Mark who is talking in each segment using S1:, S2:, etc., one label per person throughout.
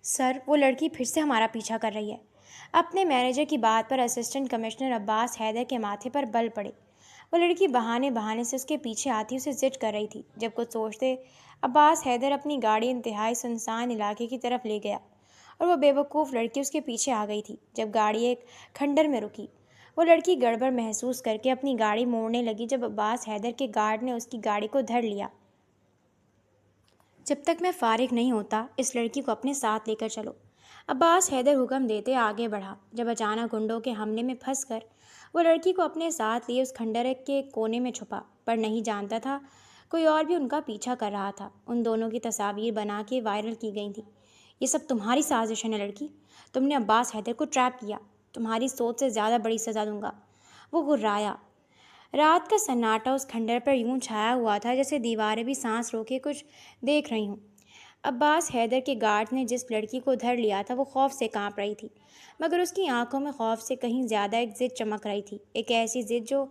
S1: سر، وہ لڑکی پھر سے ہمارا پیچھا کر رہی ہے۔ اپنے مینیجر کی بات پر اسسٹنٹ کمشنر عباس حیدر کے ماتھے پر بل پڑے۔ وہ لڑکی بہانے بہانے سے اس کے پیچھے آتی اسے زج کر رہی تھی۔ جب کچھ سوچتے عباس حیدر اپنی گاڑی انتہائی سنسان علاقے کی طرف لے گیا اور وہ بے وقوف لڑکی اس کے پیچھے آ گئی تھی۔ جب گاڑی ایک کھنڈر میں رکی، وہ لڑکی گڑبڑ محسوس کر کے اپنی گاڑی موڑنے لگی جب عباس حیدر کے گارڈ نے اس کی گاڑی کو دھر لیا۔ جب تک میں فارغ نہیں ہوتا اس لڑکی کو اپنے ساتھ لے کر چلو، عباس حیدر حکم دیتے آگے بڑھا۔ جب اچانک گنڈوں کے حملے میں پھنس کر وہ لڑکی کو اپنے ساتھ لیے اس کھنڈر کے کونے میں چھپا، پر نہیں جانتا تھا کوئی اور بھی ان کا پیچھا کر رہا تھا۔ ان دونوں کی تصاویر بنا کے وائرل کی گئی تھیں۔ یہ سب تمہاری سازش ہے نا لڑکی؟ تم نے عباس حیدر کو ٹریپ کیا، تمہاری سوچ سے زیادہ بڑی سزا دوں گا۔ وہ گھرایا۔ رات کا سناٹا اس کھنڈر پر یوں چھایا ہوا تھا جیسے دیواریں بھی سانس روکے کچھ دیکھ رہی ہوں۔ عباس حیدر کے گارڈ نے جس لڑکی کو دھر لیا تھا وہ خوف سے کانپ رہی تھی، مگر اس کی آنکھوں میں خوف سے کہیں زیادہ ایک ضد چمک رہی تھی، ایک ایسی ضد جو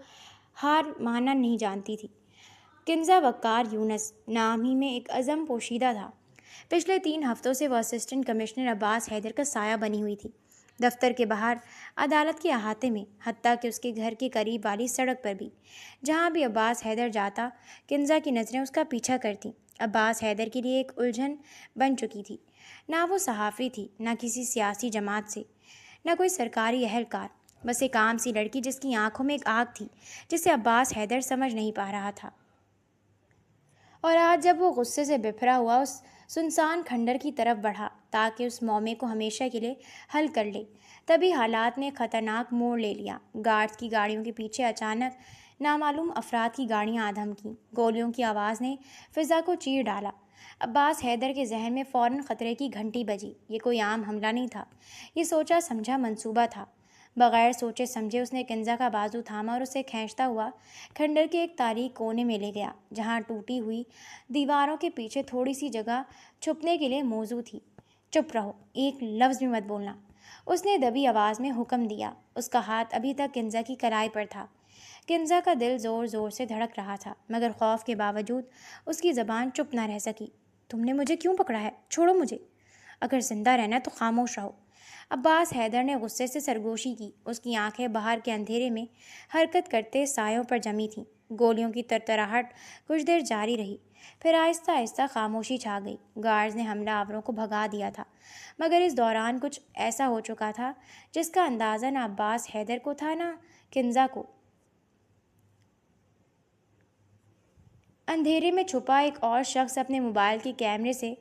S1: ہار ماننا نہیں جانتی تھی۔ کنزا وقار یونس نام ہی میں ایک عزم پوشیدہ تھا۔ پچھلے 3 ہفتوں سے وہ اسسٹنٹ کمشنر عباس حیدر کا سایہ بنی ہوئی تھی، دفتر کے باہر، عدالت کے احاطے میں، حتیٰ کہ اس کے گھر کے قریب والی سڑک پر بھی۔ جہاں بھی عباس حیدر جاتا کنزا کی نظریں اس کا پیچھا کرتیں۔ عباس حیدر کے لیے ایک الجھن بن چکی تھی۔ نہ وہ صحافی تھی، نہ کسی سیاسی جماعت سے، نہ کوئی سرکاری اہلکار، بس ایک عام سی لڑکی جس کی آنکھوں میں ایک آگ تھی جسے عباس حیدر سمجھ نہیں پا رہا تھا۔ اور آج جب وہ غصے سے بپھرا ہوا اس سنسان کھنڈر کی طرف بڑھا تاکہ اس معاملے کو ہمیشہ کے لیے حل کر لے، تبھی حالات نے خطرناک موڑ لے لیا۔ گارڈز کی گاڑیوں کے پیچھے اچانک نامعلوم افراد کی گاڑیاں آ دھمکیں۔ گولیوں کی آواز نے فضا کو چیر ڈالا۔ عباس حیدر کے ذہن میں فوراً خطرے کی گھنٹی بجی۔ یہ کوئی عام حملہ نہیں تھا، یہ سوچا سمجھا منصوبہ تھا۔ بغیر سوچے سمجھے اس نے کنزا کا بازو تھاما اور اسے کھینچتا ہوا کھنڈر کے ایک تاریک کونے میں لے گیا، جہاں ٹوٹی ہوئی دیواروں کے پیچھے تھوڑی سی جگہ چھپنے کے لیے موزوں تھی۔ چپ رہو، ایک لفظ بھی مت بولنا، اس نے دبی آواز میں حکم دیا۔ اس کا ہاتھ ابھی تک کنزا کی کلائی پر تھا۔ کنزا کا دل زور زور سے دھڑک رہا تھا، مگر خوف کے باوجود اس کی زبان چپ نہ رہ سکی۔ تم نے مجھے کیوں پکڑا ہے؟ چھوڑو مجھے۔ اگر زندہ رہنا ہے تو خاموش رہو۔ عباس حیدر نے غصے سے سرگوشی کی۔ اس کی آنکھیں باہر کے اندھیرے میں حرکت کرتے سایوں پر جمی تھیں۔ گولیوں کی ترتراہٹ کچھ دیر جاری رہی، پھر آہستہ آہستہ خاموشی چھا گئی۔ گارڈز نے حملہ آوروں کو بھگا دیا تھا، مگر اس دوران کچھ ایسا ہو چکا تھا جس کا اندازہ نہ عباس حیدر کو تھا نہ کنزا کو۔ اندھیرے میں چھپا ایک اور شخص اپنے موبائل کے کیمرے سے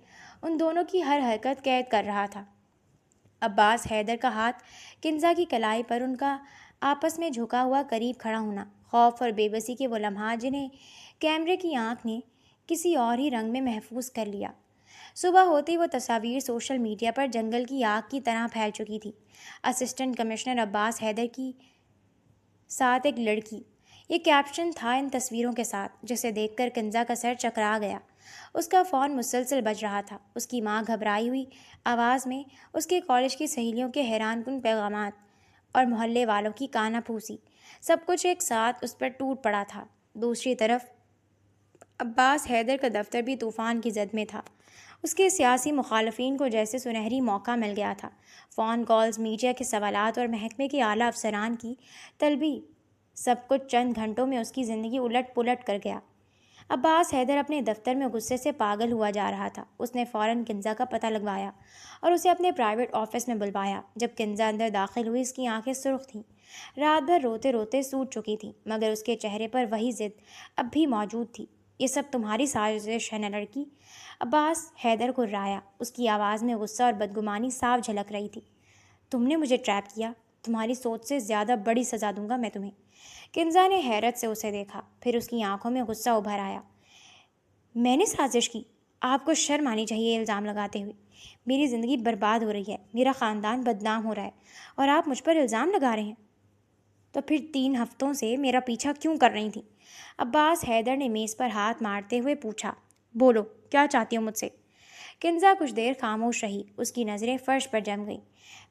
S1: ان دونوں کی ہر حرکت قید کر رہا تھا۔ عباس حیدر کا ہاتھ کنزا کی کلائی پر، ان کا آپس میں جھکا ہوا قریب کھڑا ہونا، خوف اور بے بسی کے وہ لمحات جنہیں کیمرے کی آنکھ نے کسی اور ہی رنگ میں محفوظ کر لیا۔ صبح ہوتی وہ تصاویر سوشل میڈیا پر جنگل کی آگ کی طرح پھیل چکی تھی۔ اسسٹنٹ کمشنر عباس حیدر کی ساتھ ایک لڑکی، یہ کیپشن تھا ان تصویروں کے ساتھ، جسے دیکھ کر کنزا کا سر چکرا گیا۔ اس کا فون مسلسل بج رہا تھا۔ اس کی ماں گھبرائی ہوئی آواز میں، اس کے کالج کی سہیلیوں کے حیران کن پیغامات اور محلے والوں کی کانا پھوسی، سب کچھ ایک ساتھ اس پر ٹوٹ پڑا تھا۔ دوسری طرف عباس حیدر کا دفتر بھی طوفان کی زد میں تھا۔ اس کے سیاسی مخالفین کو جیسے سنہری موقع مل گیا تھا۔ فون کالز، میڈیا کے سوالات اور محکمے کے اعلیٰ افسران کی طلبی، سب کچھ چند گھنٹوں میں اس کی زندگی الٹ پلٹ کر گیا۔ عباس حیدر اپنے دفتر میں غصے سے پاگل ہوا جا رہا تھا۔ اس نے فوراً کنزا کا پتہ لگوایا اور اسے اپنے پرائیویٹ آفس میں بلوایا۔ جب کنزا اندر داخل ہوئی اس کی آنکھیں سرخ تھیں، رات بھر روتے روتے سوج چکی تھیں، مگر اس کے چہرے پر وہی ضد اب بھی موجود تھی۔ یہ سب تمہاری سازش ہے نا لڑکی؟ عباس حیدر گھرایا۔ اس کی آواز میں غصہ اور بدگمانی صاف جھلک رہی تھی۔ تم نے مجھے ٹریپ کیا، تمہاری سوچ سے زیادہ بڑی سزا دوں گا میں تمہیں۔ کنزا نے حیرت سے اسے دیکھا، پھر اس کی آنکھوں میں غصہ ابھر آیا۔ میں نے سازش کی؟ آپ کو شرم آنی چاہیے یہ الزام لگاتے ہوئے۔ میری زندگی برباد ہو رہی ہے، میرا خاندان بدنام ہو رہا ہے، اور آپ مجھ پر الزام لگا رہے ہیں؟ تو پھر 3 ہفتوں سے میرا پیچھا کیوں کر رہی تھیں؟ عباس حیدر نے میز پر ہاتھ مارتے ہوئے پوچھا۔ بولو، کیا چاہتی ہو مجھ سے؟ کنزا کچھ دیر خاموش رہی۔ اس کی نظریں فرش پر جم گئیں،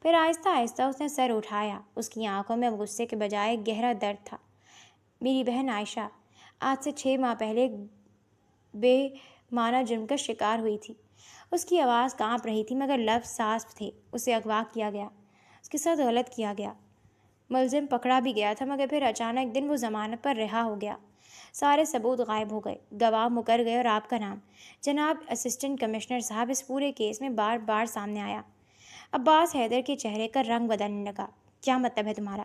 S1: پھر آہستہ آہستہ اس نے سر اٹھایا۔ اس کی آنکھوں میں اب غصے کے بجائے گہرا درد تھا۔ میری بہن عائشہ آج سے 6 ماہ پہلے بے معنی جرم کا شکار ہوئی تھی۔ اس کی آواز کانپ رہی تھی مگر لفظ صاف تھے۔ اسے اغوا کیا گیا، اس کے ساتھ غلط کیا گیا، ملزم پکڑا بھی گیا تھا مگر پھر اچانک ایک دن وہ ضمانت پر رہا ہو گیا۔ سارے ثبوت غائب ہو گئے، گواہ مکر گئے اور آپ کا نام جناب اسسٹنٹ کمشنر صاحب اس پورے کیس میں بار بار سامنے آیا۔ عباس حیدر کے چہرے کا رنگ بدلنے لگا۔ کیا مطلب ہے تمہارا؟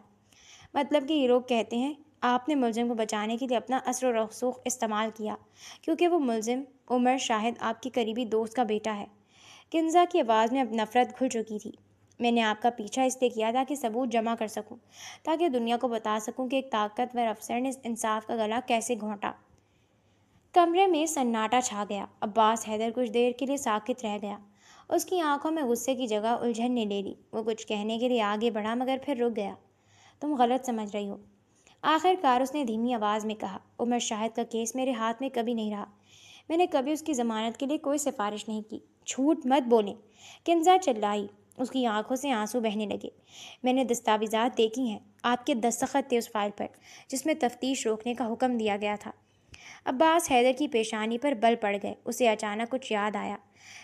S1: مطلب کہ یہ لوگ کہتے ہیں آپ نے ملزم کو بچانے کے لیے اپنا اثر و رسوخ استعمال کیا کیونکہ وہ ملزم عمر شاہد آپ کی قریبی دوست کا بیٹا ہے۔ کنزا کی آواز میں اب نفرت گھل چکی تھی۔ میں نے آپ کا پیچھا اس لیے کیا تاکہ ثبوت جمع کر سکوں، تاکہ دنیا کو بتا سکوں کہ ایک طاقتور افسر نے انصاف کا گلا کیسے گھونٹا۔ کمرے میں سناٹا چھا گیا۔ عباس حیدر کچھ دیر کے لیے ساکت رہ گیا۔ اس کی آنکھوں میں غصے کی جگہ الجھن نے لے لی۔ وہ کچھ کہنے کے لیے آگے بڑھا مگر پھر رک گیا۔ تم غلط سمجھ رہی ہو، آخر کار اس نے دھیمی آواز میں کہا۔ عمر شاہد کا کیس میرے ہاتھ میں کبھی نہیں رہا، میں نے کبھی اس کی ضمانت کے لیے کوئی سفارش نہیں کی۔ جھوٹ مت بولیں، کنزا چلائی۔ اس کی آنکھوں سے آنسو بہنے لگے۔ میں نے دستاویزات دیکھی ہیں، آپ کے دستخط تھے اس فائل پر جس میں تفتیش روکنے کا حکم دیا گیا تھا۔ عباس حیدر کی پیشانی پر بل پڑ گئے۔ اسے اچانک کچھ یاد آیا۔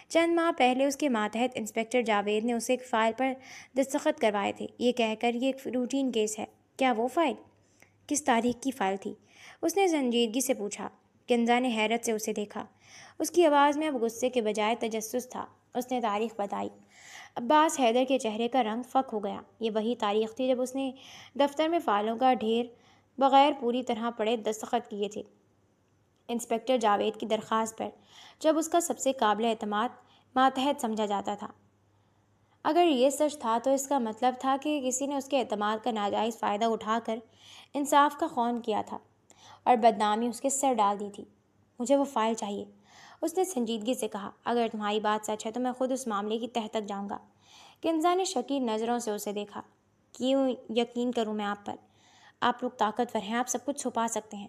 S1: چند ماہ پہلے اس کے ماتحت انسپکٹر جاوید نے اسے ایک فائل پر دستخط کروائے تھے، یہ کہہ کر یہ ایک روٹین کیس ہے۔ کیا وہ فائل؟ کس تاریخ کی فائل تھی؟ اس نے سنجیدگی سے پوچھا۔ کنزا نے حیرت سے اسے دیکھا۔ اس کی آواز میں اب غصے کے بجائے تجسس تھا۔ اس نے تاریخ بتائی۔ عباس حیدر کے چہرے کا رنگ فک ہو گیا۔ یہ وہی تاریخ تھی جب اس نے دفتر میں فائلوں کا ڈھیر بغیر پوری طرح پڑھے دستخط کیے تھے انسپکٹر جاوید کی درخواست پر، جب اس کا سب سے قابل اعتماد ماتحت سمجھا جاتا تھا۔ اگر یہ سچ تھا تو اس کا مطلب تھا کہ کسی نے اس کے اعتماد کا ناجائز فائدہ اٹھا کر انصاف کا خون کیا تھا اور بدنامی اس کے سر ڈال دی تھی۔ مجھے وہ فائل چاہیے، اس نے سنجیدگی سے کہا۔ اگر تمہاری بات سچ ہے تو میں خود اس معاملے کی تہہ تک جاؤں گا۔ کنزا نے شکی نظروں سے اسے دیکھا۔ کیوں یقین کروں میں آپ پر؟ آپ لوگ طاقتور ہیں، آپ سب کچھ چھپا سکتے ہیں،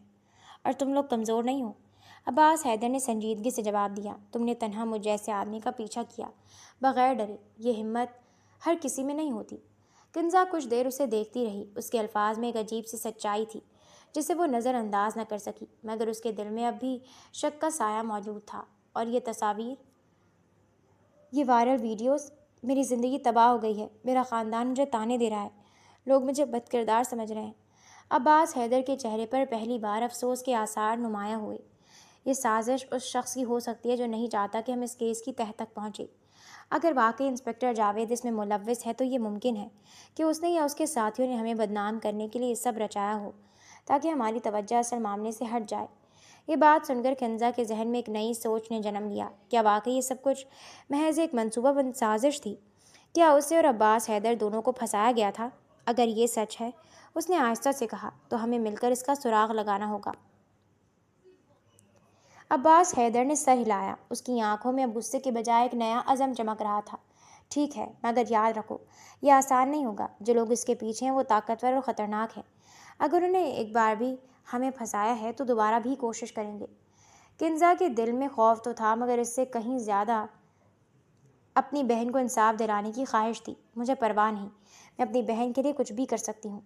S1: اور تم لوگ کمزور نہیں ہو۔ عباس حیدر نے سنجیدگی سے جواب دیا۔ تم نے تنہا مجھ جیسے آدمی کا پیچھا کیا بغیر ڈرے، یہ ہمت ہر کسی میں نہیں ہوتی۔ کنزا کچھ دیر اسے دیکھتی رہی۔ اس کے الفاظ میں ایک عجیب سی سچائی تھی جسے وہ نظر انداز نہ کر سکی، مگر اس کے دل میں اب بھی شک کا سایہ موجود تھا۔ اور یہ تصاویر، یہ وائرل ویڈیوز، میری زندگی تباہ ہو گئی ہے، میرا خاندان مجھے طعنے دے رہا ہے، لوگ مجھے بد کردار سمجھ رہے ہیں۔ عباس حیدر کے چہرے پر پہلی بار افسوس کے آثار نمایاں ہوئے۔ یہ سازش اس شخص کی ہو سکتی ہے جو نہیں چاہتا کہ ہم اس کیس کی تہہ تک پہنچے۔ اگر واقعی انسپکٹر جاوید اس میں ملوث ہے تو یہ ممکن ہے کہ اس نے یا اس کے ساتھیوں نے ہمیں بدنام کرنے کے لیے یہ سب رچایا ہو تاکہ ہماری توجہ اصل معاملے سے ہٹ جائے۔ یہ بات سن کر کنزا کے ذہن میں ایک نئی سوچ نے جنم لیا۔ کیا واقعی یہ سب کچھ محض ایک منصوبہ بند سازش تھی؟ کیا اسے اور عباس حیدر دونوں کو پھنسایا گیا تھا؟ اگر یہ سچ ہے، اس نے آہستہ سے کہا، تو ہمیں مل کر اس کا سراغ لگانا ہوگا۔ عباس حیدر نے سر ہلایا۔ اس کی آنکھوں میں اب غصے کے بجائے ایک نیا عزم چمک رہا تھا۔ ٹھیک ہے، مگر یاد رکھو، یہ آسان نہیں ہوگا۔ جو لوگ اس کے پیچھے ہیں وہ طاقتور اور خطرناک ہیں۔ اگر انہیں ایک بار بھی ہمیں پھنسایا ہے تو دوبارہ بھی کوشش کریں گے۔ کنزا کے دل میں خوف تو تھا مگر اس سے کہیں زیادہ اپنی بہن کو انصاف دلانے کی خواہش تھی۔ مجھے پرواہ نہیں، میں اپنی بہن کے لیے کچھ بھی کر سکتی ہوں۔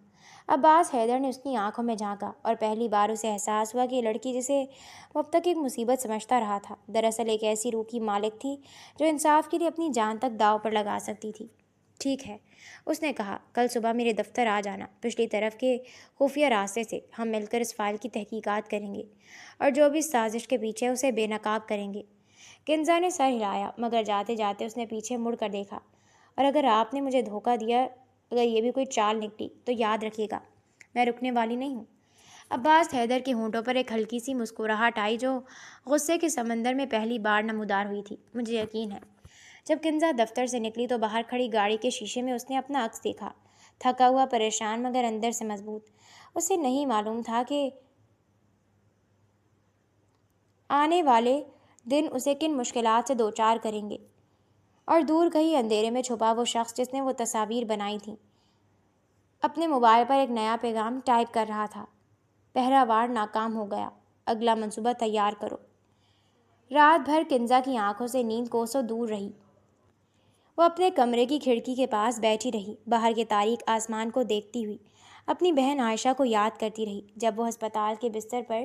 S1: عباس حیدر نے اس کی آنکھوں میں جھانکا اور پہلی بار اسے احساس ہوا کہ یہ لڑکی جسے وہ اب تک ایک مصیبت سمجھتا رہا تھا، دراصل ایک ایسی روح کی مالک تھی جو انصاف کے لیے اپنی جان تک داؤ پر لگا سکتی تھی۔ ٹھیک ہے، اس نے کہا، کل صبح میرے دفتر آ جانا، پچھلی طرف کے خفیہ راستے سے ہم مل کر اس فائل کی تحقیقات کریں گے اور جو بھی اس سازش کے پیچھے ہے اسے بے نقاب کریں گے۔ کنزا نے سر ہلایا مگر جاتے جاتے اس نے پیچھے مڑ کر دیکھا۔ اور اگر آپ نے مجھے دھوکہ دیا، اگر یہ بھی کوئی چال نکلی تو یاد رکھیے گا، میں رکنے والی نہیں ہوں۔ عباس حیدر کے ہونٹوں پر ایک ہلکی سی مسکراہٹ آئی جو غصے کے سمندر میں پہلی بار نمودار ہوئی تھی۔ مجھے یقین ہے۔ جب کنزا دفتر سے نکلی تو باہر کھڑی گاڑی کے شیشے میں اس نے اپنا عکس دیکھا، تھکا ہوا، پریشان مگر اندر سے مضبوط۔ اسے نہیں معلوم تھا کہ آنے والے دن اسے کن مشکلات سے دوچار کریں گے، اور دور کہیں اندھیرے میں چھپا وہ شخص جس نے وہ تصاویر بنائی تھیں اپنے موبائل پر ایک نیا پیغام ٹائپ کر رہا تھا۔ پہلا وار ناکام ہو گیا، اگلا منصوبہ تیار کرو۔ رات بھر کنزا کی آنکھوں سے نیند کوسوں دور رہی۔ وہ اپنے کمرے کی کھڑکی کے پاس بیٹھی رہی، باہر کے تاریک آسمان کو دیکھتی ہوئی، اپنی بہن عائشہ کو یاد کرتی رہی۔ جب وہ ہسپتال کے بستر پر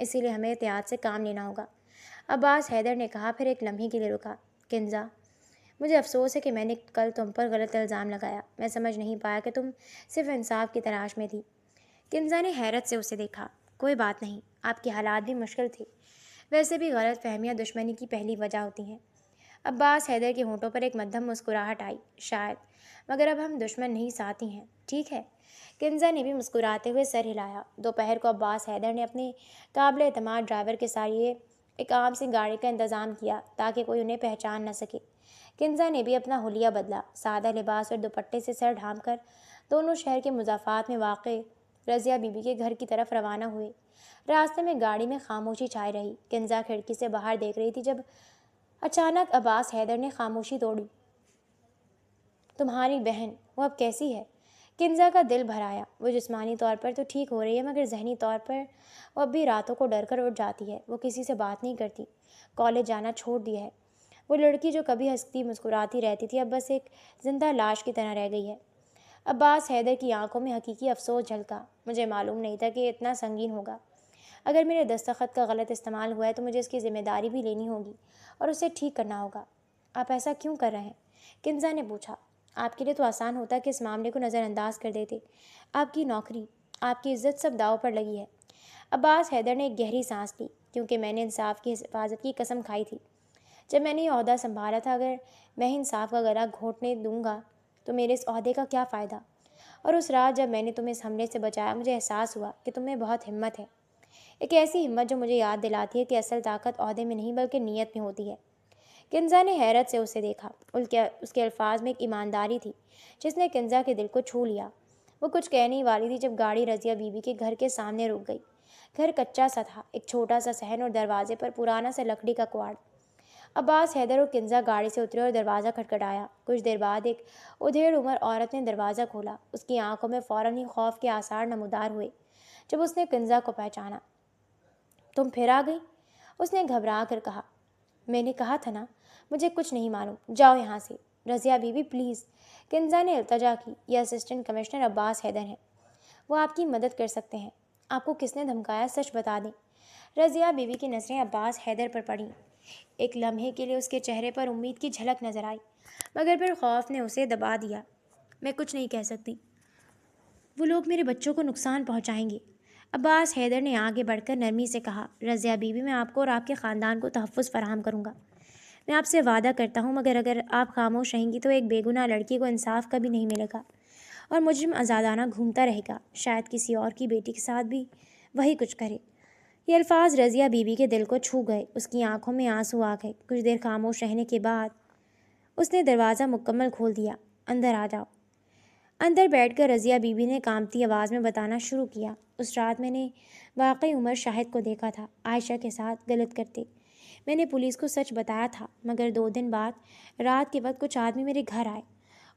S1: اسی لیے ہمیں احتیاط سے کام لینا ہوگا، عباس حیدر نے کہا، پھر ایک لمحے کے لیے رکا۔ کنزا، مجھے افسوس ہے کہ میں نے کل تم پر غلط الزام لگایا۔ میں سمجھ نہیں پایا کہ تم صرف انصاف کی تلاش میں تھی۔ کنزا نے حیرت سے اسے دیکھا۔ کوئی بات نہیں، آپ کے حالات بھی مشکل تھے، ویسے بھی غلط فہمیاں دشمنی کی پہلی وجہ ہوتی ہیں۔ عباس حیدر کے ہونٹوں پر ایک مدھم مسکراہٹ آئی۔ شاید، مگر اب ہم دشمن نہیں ساتھی ہیں، ٹھیک ہے؟ کنزا نے بھی مسکراتے ہوئے سر ہلایا۔ دوپہر کو عباس حیدر نے اپنے قابل اعتماد ڈرائیور کے ذریعے ایک عام سی گاڑی کا انتظام کیا تاکہ کوئی انہیں پہچان نہ سکے۔ کنزا نے بھی اپنا حلیہ بدلا، سادہ لباس اور دوپٹے سے سر ڈھانپ کر دونوں شہر کے مضافات میں واقع رضیہ بی بی کے گھر کی طرف روانہ ہوئے۔ راستے میں گاڑی میں خاموشی چھائی رہی۔ کنزا کھڑکی سے باہر دیکھ رہی تھی جب اچانک عباس حیدر نے خاموشی توڑی۔ تمہاری بہن، وہ اب کیسی ہے؟ کنزا کا دل بھر آیا۔ وہ جسمانی طور پر تو ٹھیک ہو رہی ہے، مگر ذہنی طور پر وہ اب بھی راتوں کو ڈر کر اٹھ جاتی ہے۔ وہ کسی سے بات نہیں کرتی، کالج جانا چھوڑ دیا ہے۔ وہ لڑکی جو کبھی ہنستی مسکراتی رہتی تھی اب بس ایک زندہ لاش کی طرح رہ گئی ہے۔ عباس حیدر کی آنکھوں میں حقیقی افسوس جھلکا۔ مجھے معلوم نہیں تھا کہ یہ اتنا سنگین ہوگا۔ اگر میرے دستخط کا غلط استعمال ہوا ہے تو مجھے اس کی ذمہ داری بھی لینی ہوگی اور اسے ٹھیک کرنا ہوگا۔ آپ ایسا کیوں کر رہے ہیں؟ کنزا نے پوچھا۔ آپ کے لیے تو آسان ہوتا کہ اس معاملے کو نظر انداز کر دیتے۔ آپ کی نوکری، آپ کی عزت سب داؤ پر لگی ہے۔ عباس حیدر نے ایک گہری سانس لی، کیونکہ میں نے انصاف کی حفاظت کی قسم کھائی تھی جب میں نے یہ عہدہ سنبھالا تھا۔ اگر میں انصاف کا گلا گھونٹنے دوں گا تو میرے اس عہدے کا کیا فائدہ؟ اور اس رات جب میں نے تمہیں اس حملے سے بچایا، مجھے احساس ہوا کہ تمہیں بہت ہمت ہے، ایک ایسی ہمت جو مجھے یاد دلاتی ہے کہ اصل طاقت عہدے میں نہیں بلکہ نیت میں ہوتی ہے۔ کنزا نے حیرت سے اسے دیکھا۔ اس کے الفاظ میں ایک ایمانداری تھی جس نے کنزا کے دل کو چھو لیا۔ وہ کچھ کہنے والی تھی جب گاڑی رضیہ بی بی کے گھر کے سامنے رک گئی۔ گھر کچا سا تھا، ایک چھوٹا سا صحن اور دروازے پر پرانا سا لکڑی کا کواڑ۔ عباس حیدر اور کنزا گاڑی سے اترے اور دروازہ کھٹکھٹایا۔ کچھ دیر بعد ایک ادھیڑ عمر عورت نے دروازہ کھولا۔ اس کی آنکھوں میں فوراً ہی خوف کے آثار نمودار ہوئے جب اس نے کنزا کو پہچانا۔ تم پھر آ گئی؟ اس نے گھبرا کر کہا۔ میں نے کہا تھا نا، مجھے کچھ نہیں معلوم، جاؤ یہاں سے۔ Razia be be please, Kinza نے التجا کی۔ یہ اسسٹنٹ کمشنر عباس حیدر ہیں، وہ آپ کی مدد کر سکتے ہیں۔ آپ کو کس نے دھمکایا، سچ بتا دیں۔ رضیہ بی بی کی نظریں عباس حیدر پر پڑیں۔ ایک لمحے کے لیے اس کے چہرے پر امید کی جھلک نظر آئی، مگر پھر خوف نے اسے دبا دیا۔ میں کچھ نہیں کہہ سکتی، وہ لوگ میرے بچوں کو نقصان پہنچائیں گے۔ عباس حیدر نے آگے بڑھ کر نرمی سے کہا۔ رضیہ بی بی، میں آپ کو اور آپ کے خاندان کو تحفظ فراہم کروں گا، میں آپ سے وعدہ کرتا ہوں، مگر اگر آپ خاموش رہیں گی تو ایک بے گناہ لڑکی کو انصاف کبھی نہیں ملے گا اور مجرم آزادانہ گھومتا رہے گا، شاید کسی اور کی بیٹی کے ساتھ بھی وہی کچھ کرے۔ یہ الفاظ رضیہ بی بی کے دل کو چھو گئے۔ اس کی آنکھوں میں آنسو آ گئے۔ کچھ دیر خاموش رہنے کے بعد اس نے دروازہ مکمل کھول دیا۔ اندر آ جاؤ۔ اندر بیٹھ کر رضیہ بی بی نے کانپتی آواز میں بتانا شروع کیا۔ اس رات میں نے واقعی عمر شاہد کو دیکھا تھا، عائشہ کے ساتھ غلط کرتے۔ میں نے پولیس کو سچ بتایا تھا، مگر 2 دن بعد رات کے وقت کچھ آدمی میرے گھر آئے۔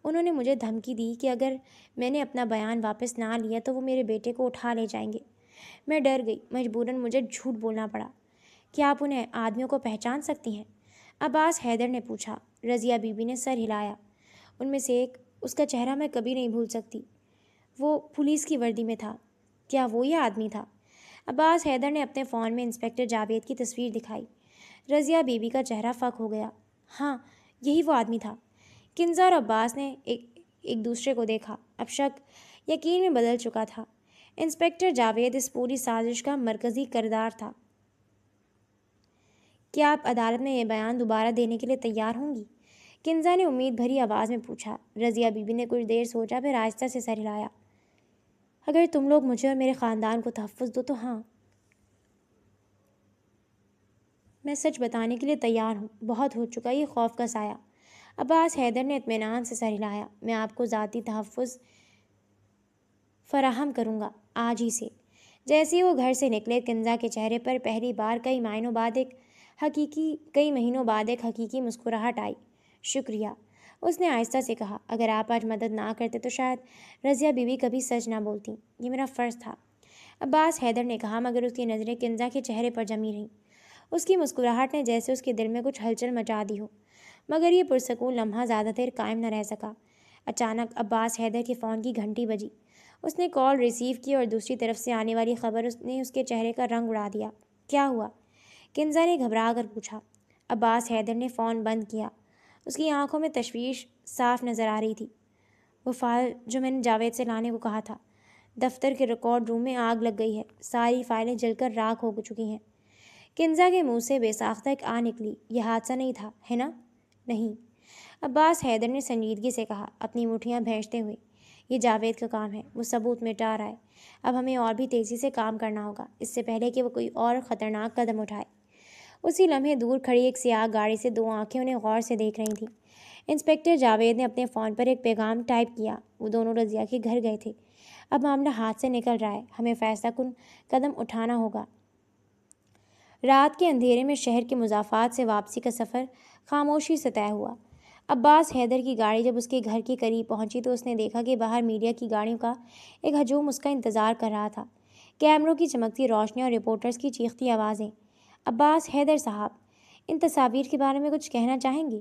S1: انہوں نے مجھے دھمکی دی کہ اگر میں نے اپنا بیان واپس نہ لیا تو وہ میرے بیٹے کو اٹھا لے جائیں گے۔ میں ڈر گئی، مجبوراً مجھے جھوٹ بولنا پڑا۔ کیا آپ انہیں آدمیوں کو پہچان سکتی ہیں؟ عباس حیدر نے پوچھا۔ رضیہ بی بی نے سر ہلایا۔ ان میں سے ایک، اس کا چہرہ میں کبھی نہیں بھول سکتی، وہ پولیس کی وردی میں تھا۔ کیا وہ یہ آدمی تھا؟ عباس حیدر نے اپنے فون میں انسپکٹر جاوید کی تصویر دکھائی۔ رضیہ بی بی کا چہرہ فک ہو گیا۔ ہاں، یہی وہ آدمی تھا۔ کنزا اور عباس نے ایک دوسرے کو دیکھا۔ اب شک یقین میں بدل چکا تھا۔ انسپکٹر جاوید اس پوری سازش کا مرکزی کردار تھا۔ کیا آپ عدالت میں یہ بیان دوبارہ دینے کے لیے تیار ہوں گی؟ کنزا نے امید بھری آواز میں پوچھا۔ رضیہ بی بی نے کچھ دیر سوچا، پھر آہستہ سے سر ہلایا۔ اگر تم لوگ مجھے اور میرے خاندان کو تحفظ دو تو ہاں، میں سچ بتانے کے لیے تیار ہوں۔ بہت ہو چکا یہ خوف کا سایہ۔ عباس حیدر نے اطمینان سے سر ہلایا۔ میں آپ کو ذاتی تحفظ فراہم کروں گا، آج ہی سے۔ جیسے ہی وہ گھر سے نکلے، کنزا کے چہرے پر پہلی بار کئی مہینوں بعد ایک حقیقی مسکراہٹ آئی۔ شکریہ، اس نے آہستہ سے کہا۔ اگر آپ آج مدد نہ کرتے تو شاید رضیہ بی بی کبھی سچ نہ بولتی۔ یہ میرا فرض تھا، عباس حیدر نے کہا، مگر اس کی نظریں کنزا کے چہرے پر جمی رہیں۔ اس کی مسکراہٹ نے جیسے اس کے دل میں کچھ ہلچل مچا دی ہو، مگر یہ پرسکون لمحہ زیادہ دیر قائم نہ رہ سکا۔ اچانک عباس حیدر کے فون کی گھنٹی بجی۔ اس نے کال ریسیو کی اور دوسری طرف سے آنے والی خبر نے اس کے چہرے کا رنگ اڑا دیا۔ کیا ہوا؟ کنزا نے گھبرا کر پوچھا۔ عباس حیدر نے فون بند کیا۔ اس کی آنکھوں میں تشویش صاف نظر آ رہی تھی۔ وہ فائل جو میں نے جاوید سے لانے کو کہا تھا، دفتر کے ریکارڈ روم میں آگ لگ گئی ہے، ساری فائلیں جل کر راکھ ہو چکی ہیں۔ کنزا کے منہ سے بے ساختہ ایک آ نکلی۔ یہ حادثہ نہیں تھا، ہے نا؟ نہیں، عباس حیدر نے سنجیدگی سے کہا، اپنی مٹھیاں بھینجتے ہوئے۔ یہ جاوید کا کام ہے، وہ ثبوت مٹا رہا ہے۔ اب ہمیں اور بھی تیزی سے کام کرنا ہوگا، اس سے پہلے کہ وہ کوئی اور خطرناک قدم اٹھائے۔ اسی لمحے دور کھڑی ایک سیاہ گاڑی سے دو آنکھیں انہیں غور سے دیکھ رہی تھیں۔ انسپکٹر جاوید نے اپنے فون پر ایک پیغام ٹائپ کیا۔ وہ دونوں رضیہ کے گھر گئے تھے۔ اب معاملہ ہاتھ سے نکل رہا ہے، ہمیں فیصلہ کن قدم اٹھانا ہوگا۔ رات کے اندھیرے میں شہر کے مضافات سے واپسی کا سفر خاموشی سے طے ہوا۔ عباس حیدر کی گاڑی جب اس کے گھر کے قریب پہنچی تو اس نے دیکھا کہ باہر میڈیا کی گاڑیوں کا ایک ہجوم اس کا انتظار کر رہا تھا۔ کیمروں کی چمکتی روشنی اور رپورٹرز کی چیختی آوازیں۔ عباس حیدر صاحب، ان تصاویر کے بارے میں کچھ کہنا چاہیں گے؟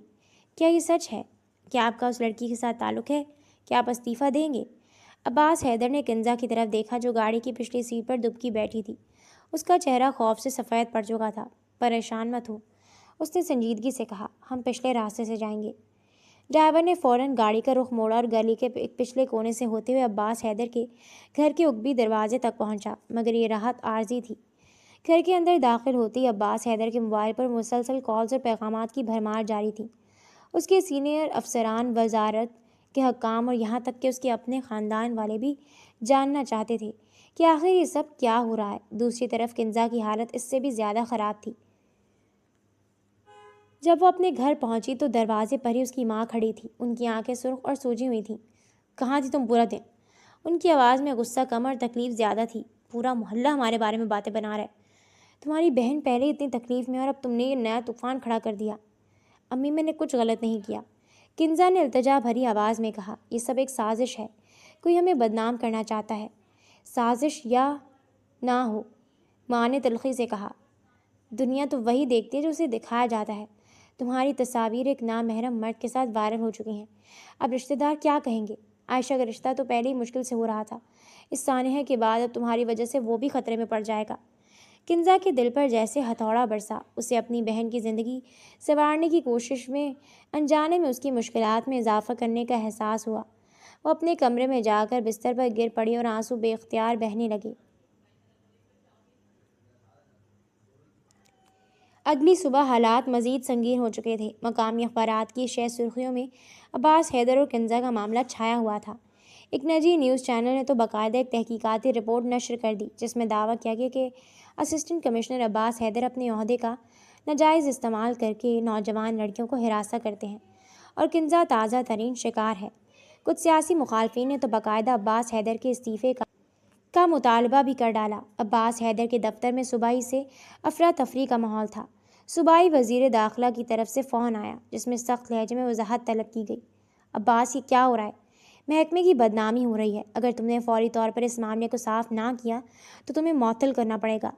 S1: کیا یہ سچ ہے؟ کیا آپ کا اس لڑکی کے ساتھ تعلق ہے؟ کیا آپ استعفیٰ دیں گے؟ عباس حیدر نے کنزا کی طرف دیکھا جو گاڑی کی پچھلی سیٹ پر دبکی بیٹھی تھی۔ اس کا چہرہ خوف سے سفید پڑ چکا تھا۔ پریشان مت ہو، اس نے سنجیدگی سے کہا، ہم پچھلے راستے سے جائیں گے۔ ڈرائیور نے فوراً گاڑی کا رخ موڑا اور گلی کے ایک پچھلے کونے سے ہوتے ہوئے عباس حیدر کے گھر کے عقبی دروازے تک پہنچا، مگر یہ راحت عارضی تھی۔ گھر کے اندر داخل ہوتے ہی عباس حیدر کے موبائل پر مسلسل کالز اور پیغامات کی بھرمار جاری تھی۔ اس کے سینئر افسران، وزارت کے حکام اور یہاں تک کہ اس کے اپنے خاندان والے بھی جاننا چاہتے تھے کہ آخر یہ سب کیا ہو رہا ہے۔ دوسری طرف کنزا کی حالت اس سے بھی زیادہ خراب تھی۔ جب وہ اپنے گھر پہنچی تو دروازے پر ہی اس کی ماں کھڑی تھی۔ ان کی آنکھیں سرخ اور سوجی ہوئی تھیں۔ کہاں تھی تم پورا دن؟ ان کی آواز میں غصہ کم اور تکلیف زیادہ تھی۔ پورا محلہ ہمارے بارے میں باتیں بنا رہا ہے۔ تمہاری بہن پہلے اتنی تکلیف میں اور اب تم نے یہ نیا طوفان کھڑا کر دیا۔ امی، میں نے کچھ غلط نہیں کیا، کنزا نے التجا بھری آواز میں کہا۔ یہ سب ایک سازش ہے، کوئی ہمیں بدنام کرنا چاہتا ہے۔ سازش یا نہ ہو، ماں نے تلخی سے کہا، دنیا تو وہی دیکھتی ہے جو اسے دکھایا جاتا ہے۔ تمہاری تصاویر ایک نامحرم مرد کے ساتھ وائرل ہو چکی ہیں۔ اب رشتہ دار کیا کہیں گے؟ عائشہ کا رشتہ تو پہلے ہی مشکل سے ہو رہا تھا، اس سانحہ کے بعد اب تمہاری وجہ سے وہ بھی خطرے میں پڑ جائے گا۔ کنزا کے دل پر جیسے ہتھوڑا برسا۔ اسے اپنی بہن کی زندگی سنوارنے کی کوشش میں انجانے میں اس کی مشکلات میں اضافہ کرنے کا احساس ہوا۔ وہ اپنے کمرے میں جا کر بستر پر گر پڑی اور آنسو بے اختیار بہنے لگے۔ اگلی صبح حالات مزید سنگین ہو چکے تھے۔ مقامی اخبارات کی شہ سرخیوں میں عباس حیدر اور کنزا کا معاملہ چھایا ہوا تھا۔ ایک نجی نیوز چینل نے تو باقاعدہ ایک تحقیقاتی رپورٹ نشر کر دی جس میں دعویٰ کیا گیا کہ اسسٹنٹ کمشنر عباس حیدر اپنے عہدے کا ناجائز استعمال کر کے نوجوان لڑکیوں کو ہراساں کرتے ہیں اور کنزا تازہ ترین شکار ہے۔ کچھ سیاسی مخالفین نے تو باقاعدہ عباس حیدر کے استعفے کا مطالبہ بھی کر ڈالا۔ عباس حیدر کے دفتر میں صبح ہی سے افراتفری کا ماحول تھا۔ صوبائی وزیر داخلہ کی طرف سے فون آیا جس میں سخت لہجے میں وضاحت طلب کی گئی۔ عباس، یہ کیا ہو رہا ہے؟ محکمے کی بدنامی ہو رہی ہے۔ اگر تم نے فوری طور پر اس معاملے کو صاف نہ کیا تو تمہیں معطل کرنا پڑے گا۔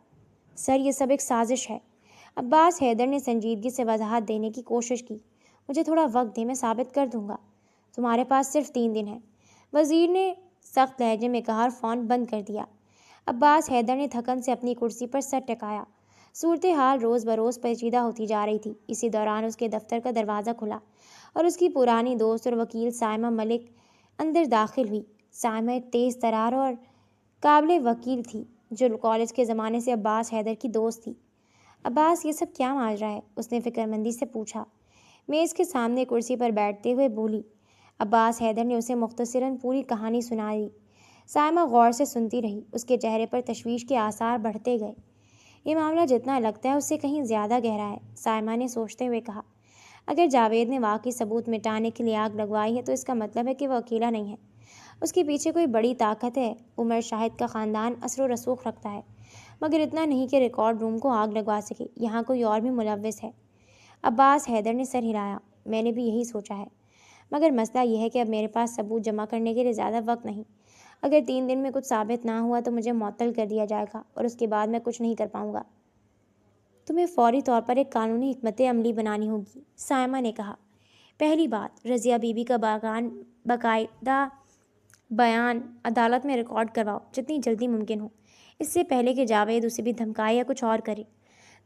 S1: سر، یہ سب ایک سازش ہے۔ عباس حیدر نے سنجیدگی سے وضاحت دینے کی کوشش کی۔ مجھے تھوڑا وقت دیں، میں ثابت کر دوں گا۔ تمہارے پاس صرف 3 دن ہیں، وزیر نے سخت لہجے میں کہا اور فون بند کر دیا۔ عباس حیدر نے تھکن سے اپنی کرسی پر سر ٹکایا۔ صورتحال روز بروز پیچیدہ ہوتی جا رہی تھی۔ اسی دوران اس کے دفتر کا دروازہ کھلا اور اس کی پرانی دوست اور وکیل سائمہ ملک اندر داخل ہوئی۔ سائمہ ایک تیز ترار اور قابل وکیل تھی جو کالج کے زمانے سے عباس حیدر کی دوست تھی۔ عباس، یہ سب کیا ماجرا ہے؟ اس نے فکر مندی سے پوچھا۔ میز کے سامنے کرسی پر بیٹھتے ہوئے بولی۔ عباس حیدر نے اسے مختصراً پوری کہانی سنا دی۔ سائمہ غور سے سنتی رہی۔ اس کے چہرے پر تشویش کے آثار بڑھتے گئے۔ یہ معاملہ جتنا لگتا ہے اس سے کہیں زیادہ گہرا ہے، سائمہ نے سوچتے ہوئے کہا۔ اگر جاوید نے واقعی ثبوت مٹانے کے لیے آگ لگوائی ہے تو اس کا مطلب ہے کہ وہ اکیلا نہیں ہے، اس کے پیچھے کوئی بڑی طاقت ہے۔ عمر شاہد کا خاندان اثر و رسوخ رکھتا ہے، مگر اتنا نہیں کہ ریکارڈ روم کو آگ لگوا سکے۔ یہاں کوئی اور بھی ملوث ہے۔ عباس حیدر نے سر ہلایا۔ میں نے بھی یہی سوچا ہے، مگر مسئلہ یہ ہے کہ اب میرے پاس ثبوت جمع کرنے کے لیے زیادہ وقت نہیں۔ اگر 3 دن میں کچھ ثابت نہ ہوا تو مجھے معطل کر دیا جائے گا اور اس کے بعد میں کچھ نہیں کر پاؤں گا۔ تمہیں فوری طور پر ایک قانونی حکمت عملی بنانی ہوگی، سائمہ نے کہا۔ پہلی بات، رضیہ بی بی کا باقاعدہ بیان عدالت میں ریکارڈ کرواؤ، جتنی جلدی ممکن ہو، اس سے پہلے کہ جاوید اسے بھی دھمکائے یا کچھ اور کرے۔